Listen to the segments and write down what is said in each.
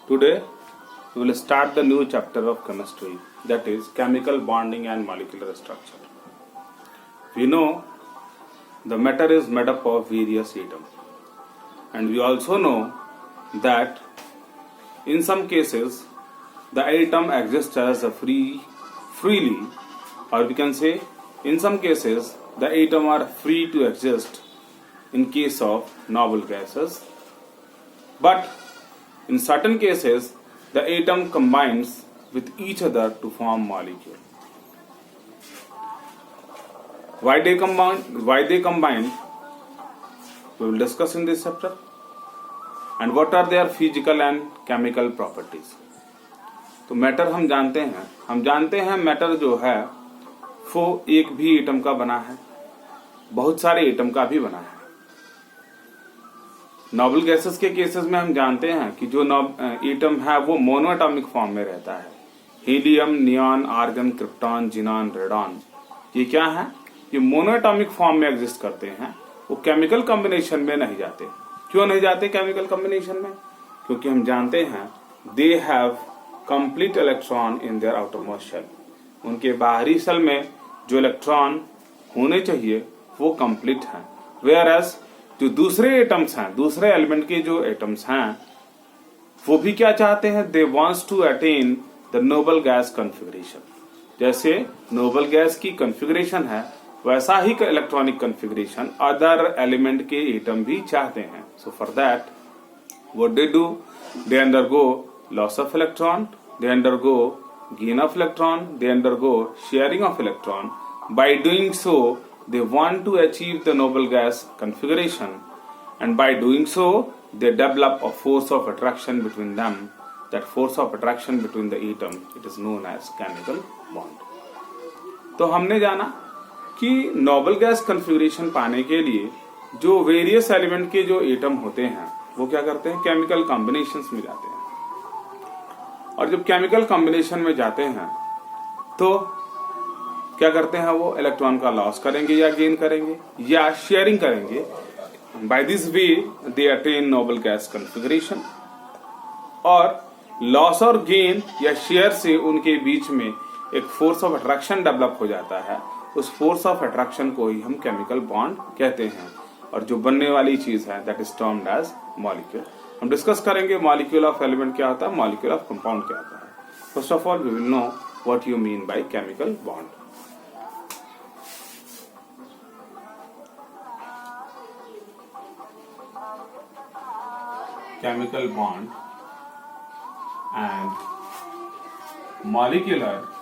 Today we will start the new chapter of chemistry, that is chemical bonding and molecular structure. We know the matter is made up of various atoms, and we also know that in some cases the atom exists as a freely, or we can say in some cases the atom are free to exist in case of noble gases, but in certain cases the atom combines with each other to form molecule. Why they combine, we will discuss in this chapter. And what are their physical and chemical properties. तो matter हम जानते हैं matter जो है वो एक भी atom का बना है, बहुत सारे एटम का भी बना है। नोबल गैसेस के केसेस में हम जानते हैं कि जो एटम है वो मोनोएटॉमिक फॉर्म में रहता है। Helium, neon, argon, krypton, xenon, radon, ये क्या है? ये मोनोएटॉमिक फॉर्म में एग्जिस्ट करते हैं, वो केमिकल कॉम्बिनेशन में नहीं जाते। क्यों नहीं जाते केमिकल कॉम्बिनेशन में? क्योंकि हम जानते हैं they have complete electron in their outermost shell. उनके बाहरी शेल में जो इलेक्ट्रॉन होने चाहिए वो कंप्लीट है। वेयर एज जो दूसरे एटम्स हैं, दूसरे एलिमेंट के जो एटम्स हैं, वो भी क्या चाहते हैं? They wants to attain the noble gas configuration. जैसे नोबल गैस की कॉन्फ़िगरेशन है, वैसा ही इलेक्ट्रॉनिक कॉन्फ़िगरेशन अदर एलिमेंट के एटम भी चाहते हैं। So for that what they do, they undergo loss of electron, they undergo gain of electron, they undergo sharing of electron. By doing so, they want to achieve the noble gas configuration, and by doing so, they develop a force of attraction between them. That force of attraction between the atom, it is known as chemical bond. तो हमने जाना कि noble gas configuration पाने के लिए जो various element के जो एटम होते हैं वो क्या करते हैं? केमिकल कॉम्बिनेशंस में जाते हैं। और जब केमिकल कॉम्बिनेशन में जाते हैं तो क्या करते हैं? वो इलेक्ट्रॉन का लॉस करेंगे या गेन करेंगे या शेयरिंग करेंगे। By this way they attain noble gas configuration. और लॉस और गेन या शेयर से उनके बीच में एक फोर्स ऑफ अट्रैक्शन डेवलप हो जाता है। उस फोर्स ऑफ अट्रैक्शन को ही हम केमिकल बॉन्ड कहते हैं। और जो बनने वाली चीज है that is termed as molecule. हम डिस्कस करेंगे मॉलिक्यूल ऑफ एलिमेंट क्या होता है, मॉलिक्यूल ऑफ कंपाउंड क्या होता है। First of all we will know what you mean by chemical bond. Chemical bond and molecular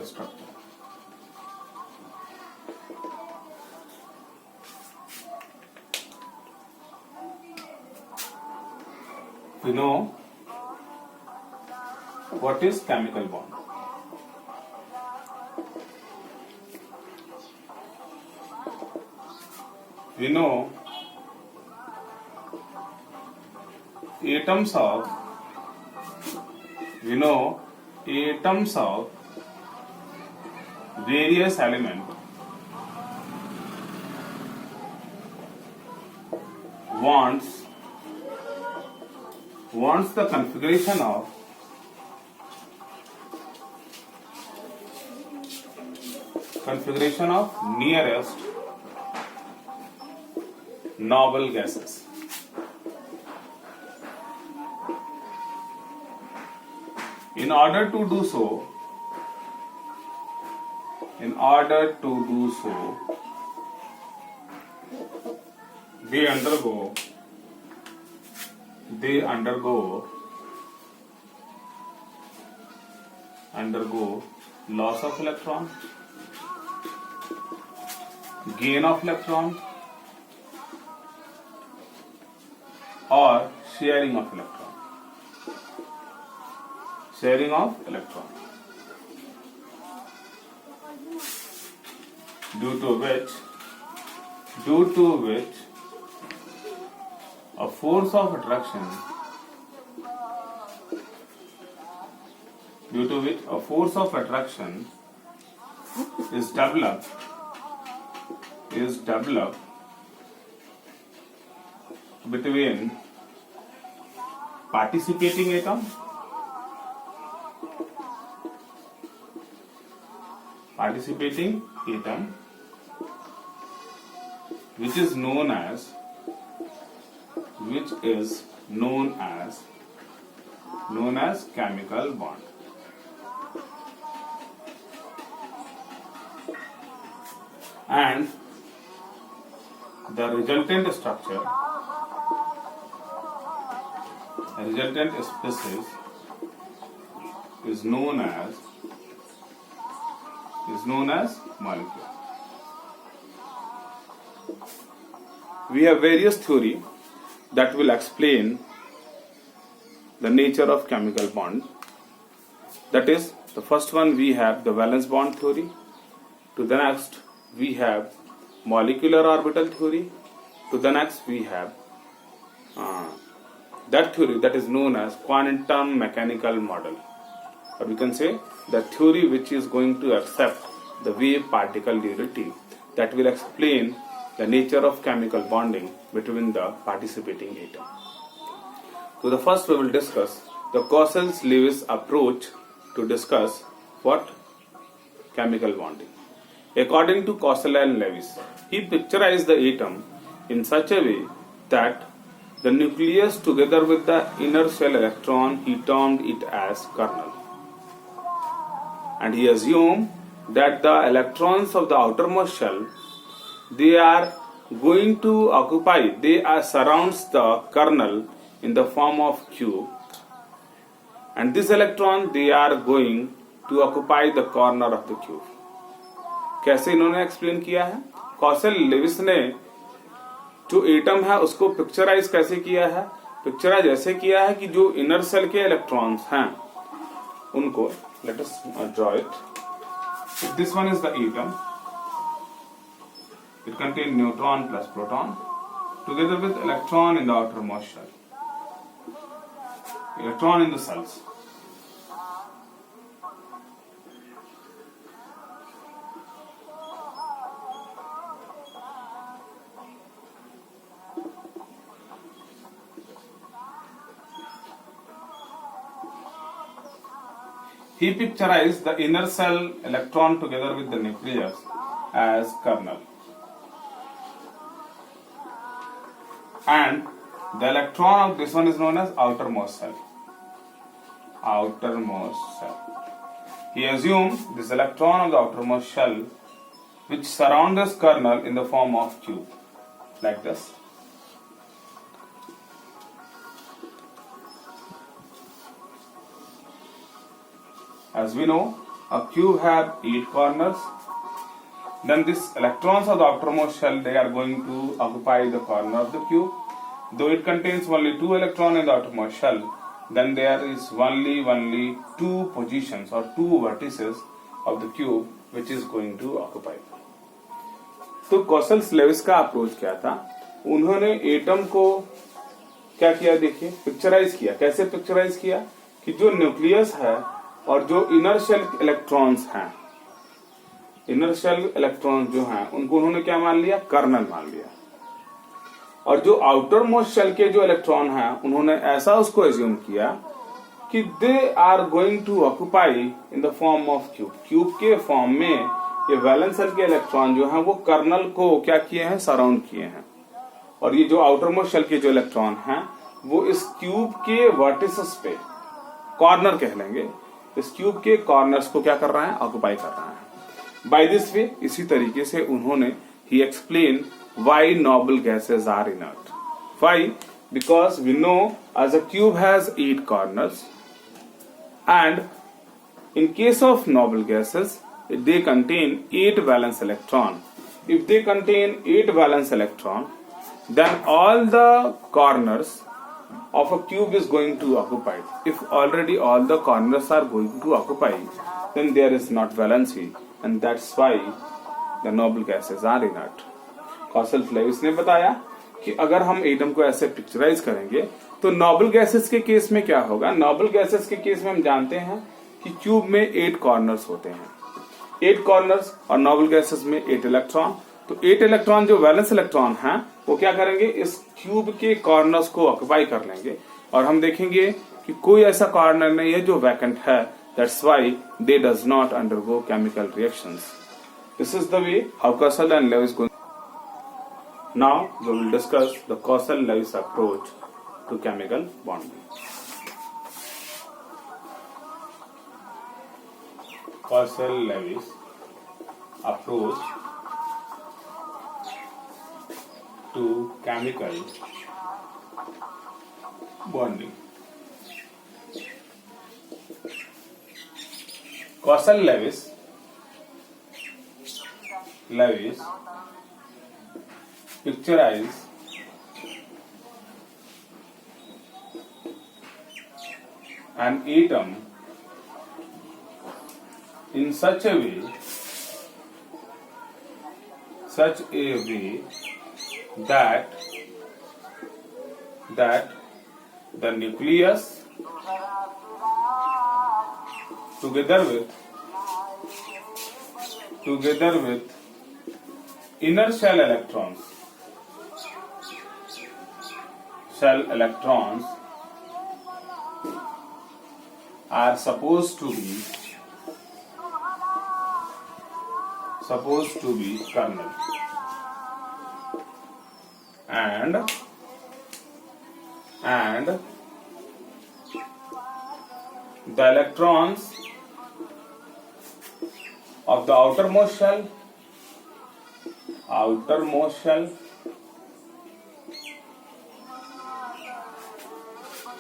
structure. We know what is chemical bond. We know atoms of various element wants the configuration of nearest noble gases. In order to do so, they undergo loss of electron, gain of electron, or sharing of electron. Due to which a force of attraction is developed between participating atom, which is known as chemical bond. And the resultant structure, the resultant species is known as molecule. We have various theory that will explain the nature of chemical bond. That is, the first one we have the valence bond theory. To the next we have molecular orbital theory. To the next we have that theory that is known as quantum mechanical model, or we can say the theory which is going to accept the wave particle duality, that will explain the nature of chemical bonding between the participating atom. So the first we will discuss the Cousins-Lewis approach to discuss what? Chemical bonding. According to Cousins and Lewis, he picturized the atom in such a way that the nucleus together with the inner shell electron, he termed it as kernel. And he assumed that the electrons of the outermost shell, they are going to occupy, surrounds the kernel in the form of cube, and this electron they are going to occupy the corner of the cube. कैसे इन्होंने explain किया है? कौशल Levi's ने जो atom है उसको picturise कैसे किया है? पिक्चराइज ऐसे किया है कि जो इनर सेल के इलेक्ट्रॉन्स हैं उनको, let us draw it. This one is the atom. It contains neutron plus proton together with electron in the outermost shell. Electron in the cells. He picturized the inner cell electron together with the nucleus as kernel. And the electron of this one is known as outermost cell. He assumed this electron of the outermost shell which surrounds this kernel in the form of cube, like this. As we know, a cube have 8 corners. Then these electrons of the outermost shell, they are going to occupy the corner of the cube. Though it contains only 2 electrons in the outermost shell, then there is only 2 positions or 2 vertices of the cube which is going to occupy. तो Cousins-Lewis का approach क्या था? उन्होंने atom को क्या किया? देखिए, picturise किया. कैसे पिक्चराइज किया? कि जो न्यूक्लियस है और जो इनर शेल इलेक्ट्रॉन्स हैं, इनर शेल इलेक्ट्रॉन जो हैं उनको उन्होंने क्या मान लिया? कर्नल मान लिया. और जो आउटर मोस्ट शेल के जो इलेक्ट्रॉन हैं उन्होंने ऐसा उसको एज्यूम किया कि they are going to occupy in the form of cube. Cube के फॉर्म में ये वैलेंस शेल के इलेक्ट्रॉन जो हैं वो कर्नल को क्या किए हैं? सराउंड किए हैं. और ये जो आउटर मोस्ट शेल के जो इलेक्ट्रॉन हैं वो इस क्यूब के वर्टिसेस पे, कॉर्नर कह लेंगे, इस क्यूब के कॉर्नर्स को क्या कर रहा है? ऑक्युपाई कर रहा है. बाय दिस वे, इसी तरीके से उन्होंने ही explain why noble gases are inert. Why? Because we know as a cube has 8 corners and in case of noble gases they contain 8 valence electron. If they contain 8 valence electron, then all the corners of a cube is going to occupy. If already all the corners are going to occupy, then there is not valency, and that's why the noble gases are inert. Cousins-Lewis ने बताया कि अगर हम atom को ऐसे picturise करेंगे तो noble gases के केस में क्या होगा? नोबल गैसेस के केस में हम जानते हैं कि क्यूब में 8 कॉर्नर्स होते हैं, 8 कॉर्नर्स, और नोबल गैसेस में 8 इलेक्ट्रॉन. तो 8 इलेक्ट्रॉन जो वैलेंस इलेक्ट्रॉन हैं वो क्या करेंगे? इस क्यूब के कॉर्नर्स को ऑक्युपाई कर लेंगे. और हम देखेंगे कि कोई ऐसा कॉर्नर नहीं है जो वैकेंट है. That's why they does not undergo chemical reactions. This is the way how Kossel and Lewis going. Now we will discuss the Kossel Lewis approach to chemical bonding. Kosel-Lewis approach to chemical bonding. Kosel-Lewis picturize an atom in such a way that the nucleus together with inner shell electrons are supposed to be kernel, and the electrons of the outermost shell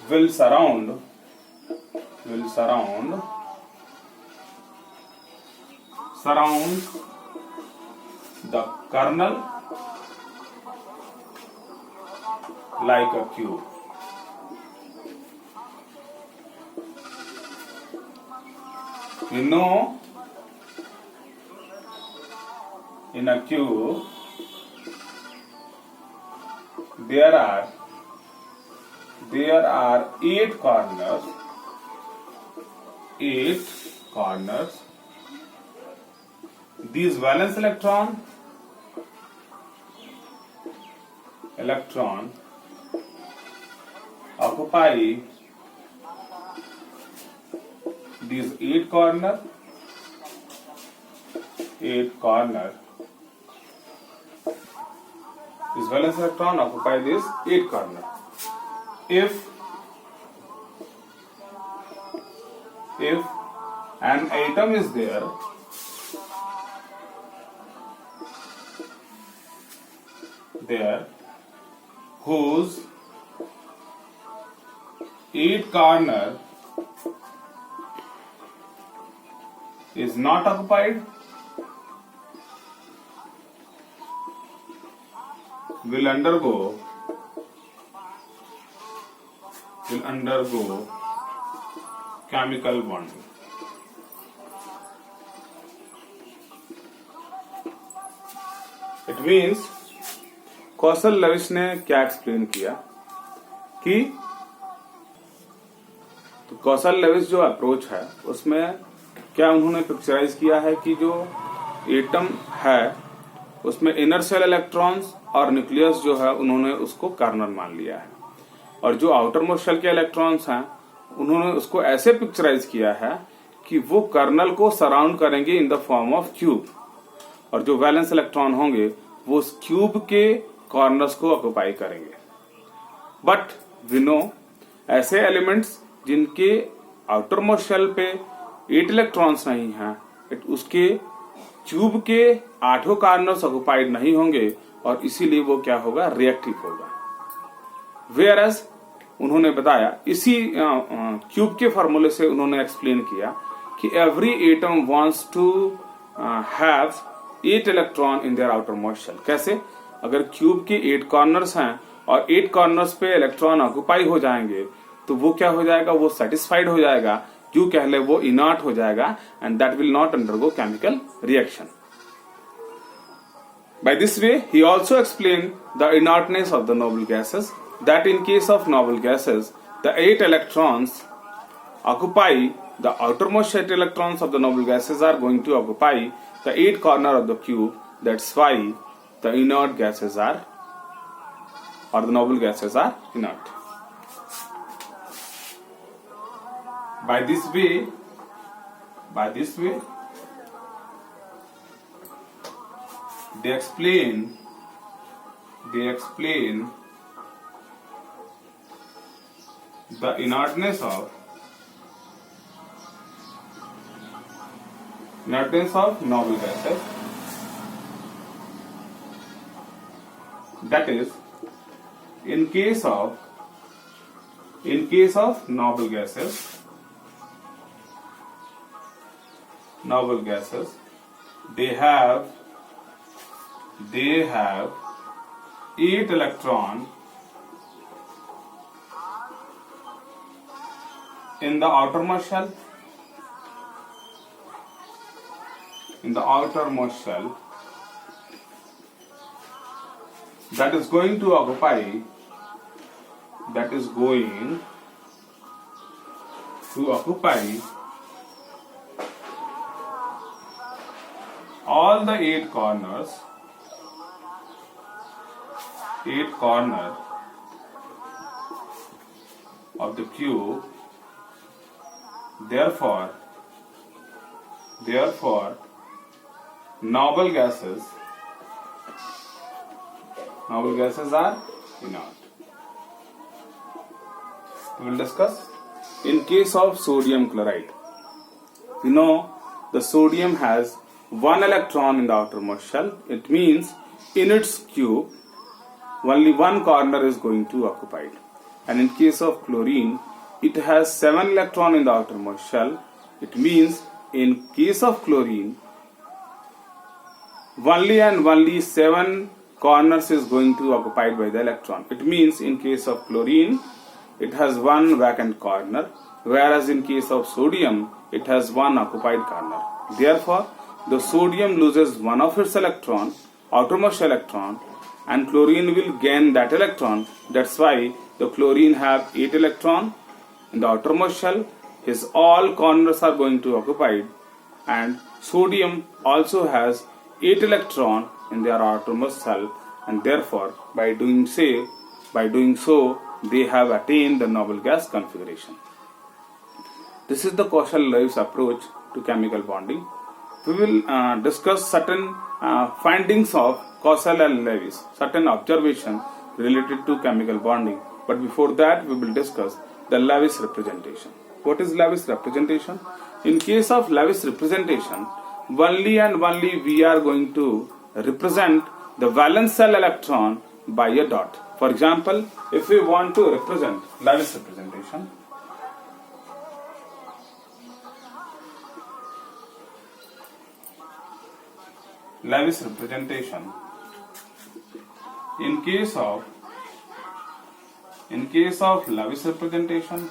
will surround the kernel like a cube. You know, in a cube there are 8 corners. These valence electron occupy these 8 corners. These valence electron occupy these 8 corners. If an atom is there whose 8 corner is not occupied, will undergo chemical bonding. It means कौशल-लेविस ने क्या explain किया कि तो कौशल-लेविस जो approach है उसमें क्या उन्होंने पिक्चराइज किया है कि जो एटम है उसमें इनर शेल इलेक्ट्रॉन्स और न्यूक्लियस जो है उन्होंने उसको कर्नल मान लिया है, और जो आउटर मोस्ट शेल के इलेक्ट्रॉन्स हैं उन्होंने उसको ऐसे पिक्चराइज किया है कि वो कर्नल को सराउंड करेंगे इन द फॉर्म ऑफ क्यूब, और जो वैलेंस इलेक्ट्रॉन होंगे वो उस क्यूब के कॉर्नर्स को ऑक्युपाई करेंगे. बट वी नो ऐसे एलिमेंट्स जिनके आउटर मोस्ट शेल पे 8 इलेक्ट्रॉन्स नहीं हैं, उसके क्यूब के 8 कॉर्नर्स ऑक्युपाइड नहीं होंगे, और इसीलिए वो क्या होगा, रिएक्टिव होगा. वेयर एज उन्होंने बताया इसी क्यूब के फॉर्मूले से उन्होंने एक्सप्लेन किया कि every atom wants to have 8 electron in their outermost shell. कैसे? अगर क्यूब के 8 कॉर्नर्स हैं और 8 कॉर्नर्स पे इलेक्ट्रॉन ऑक्युपाई हो जाएंगे तो वो क्या हो जाएगा, वो सेटिस्फाइड हो जाएगा, जो कह ले वो इनर्ट हो जाएगा, and that will not undergo chemical reaction. By this way, he also explained the inertness of the noble gases, that in case of noble gases, the 8 electrons occupy the outermost 8 electrons of the noble gases are going to occupy the 8 corner of the cube. That's why the inert gases are, or the noble gases are inert. By this way, they explain the inertness of noble gases. That is, in case of noble gases, they have 8 electron in the outermost shell. That is going to occupy all the 8 corners of the cube. Therefore noble gases are inert. We will discuss. In case of sodium chloride, we know the sodium has 1 electron in the outermost shell. It means in its cube only 1 corner is going to occupy it. And in case of chlorine, it has 7 electron in the outermost shell. It means in case of chlorine, only 7 corners is going to occupied by the electron. It means in case of chlorine, it has 1 vacant corner, whereas in case of sodium, it has 1 occupied corner. Therefore, the sodium loses 1 of its electron, outermost electron, and chlorine will gain that electron. That's why the chlorine have 8 electron in the outermost shell. His all corners are going to occupied, and sodium also has 8 electron in their outermost shell, and therefore by doing so they have attained the noble gas configuration. This is the Koshal-Lewis approach to chemical bonding. We will discuss certain findings of Koshal and Lewis, certain observations related to chemical bonding. But before that, we will discuss the Lewis representation. What is Lewis representation? In case of Lewis representation, only and only we are going to represent the valence shell electron by a dot. For example, if we want to represent Lewis representation, in case of Lewis representation,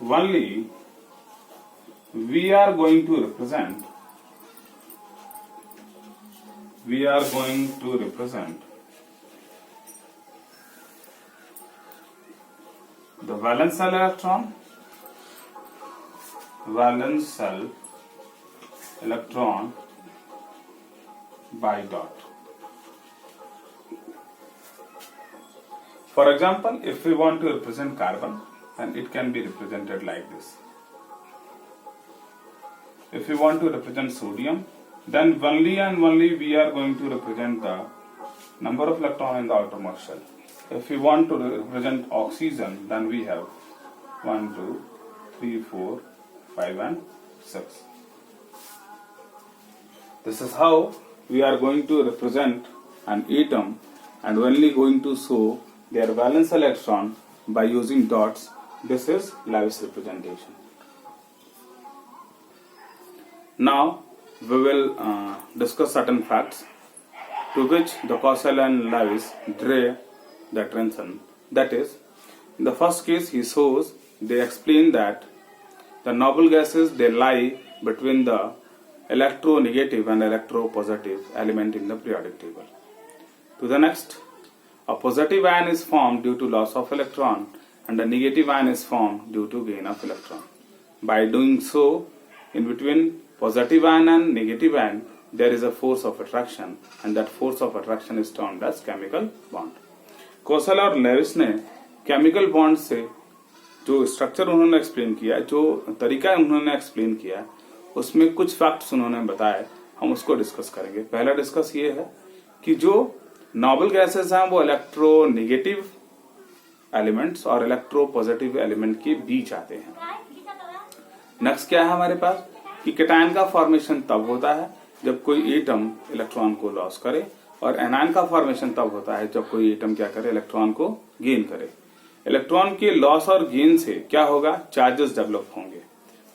only we are going to represent the valence shell electron by dot. For example, if we want to represent carbon, then it can be represented like this. If we want to represent sodium, then only and only we are going to represent the number of electrons in the outermost shell. If we want to represent oxygen, then we have 1, 2, 3, 4, 5 and 6. This is how we are going to represent an atom and only going to show their valence electron by using dots. This is Lewis representation. Now we will discuss certain facts to which the Koshal and Lewis drew the attention. That is, in the first case they explain that the noble gases, they lie between the electronegative and electropositive element in the periodic table. To the next, a positive ion is formed due to loss of electron and a negative ion is formed due to gain of electron. By doing so, in between positive ion and negative ion, there is a force of attraction, and that force of attraction is termed as chemical bond. कौशल और Levi's ने chemical bond से जो structure उन्होंने explain किया, जो तरीका उन्होंने explain किया, उसमें कुछ फैक्ट्स उन्होंने बताए, हम उसको डिस्कस करेंगे। पहला डिस्कस ये है कि जो नोबल गैसेस हैं वो इलेक्ट्रोनेगेटिव एलिमेंट्स और इलेक्ट्रो पॉजिटिव एलिमेंट के बीच आते हैं। नेक्स्ट क्या है हमारे पास कि केटायन का फॉर्मेशन तब होता है जब कोई एटम इलेक्ट्रॉन को लॉस करे, और एनायन का फॉर्मेशन तब होता है जब कोई एटम क्या करे, इलेक्ट्रॉन को गेन करे। इलेक्ट्रॉन के लॉस और गेन से क्या होगा, चार्जेस डेवलप होंगे,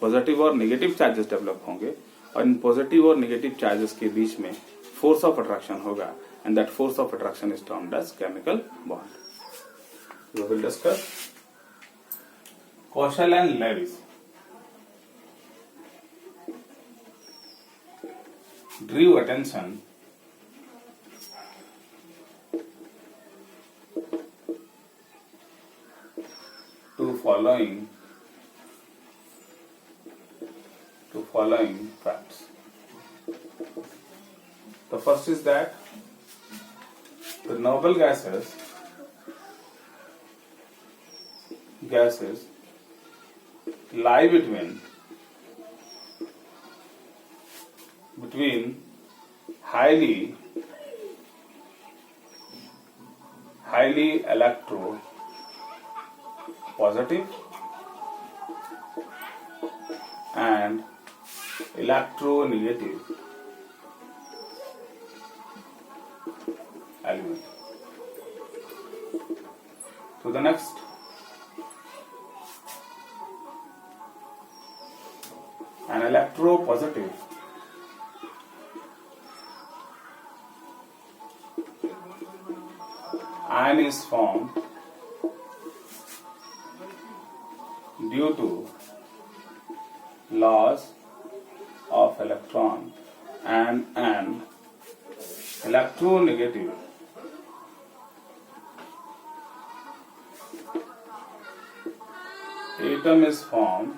पॉजिटिव और नेगेटिव चार्जेस डेवलप होंगे, और इन पॉजिटिव और नेगेटिव चार्जेस के बीच में फोर्स ऑफ अट्रैक्शन होगा, and that force of attraction is termed as chemical bond. We will discuss Kossel and Lewis drew attention to following facts. The first is that the noble gases lie between highly electro positive and electronegative element. To the next, an electropositive ion is formed due to loss of electron, and an electronegative atom is formed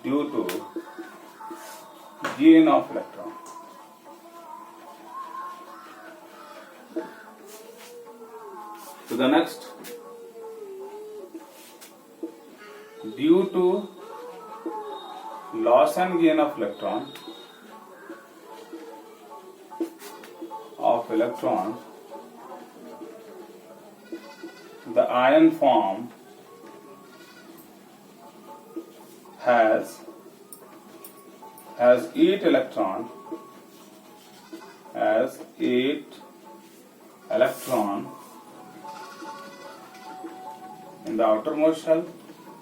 due to gain of electron. To the next, due to loss and gain of electron the ion form has 8 electron in the outermost shell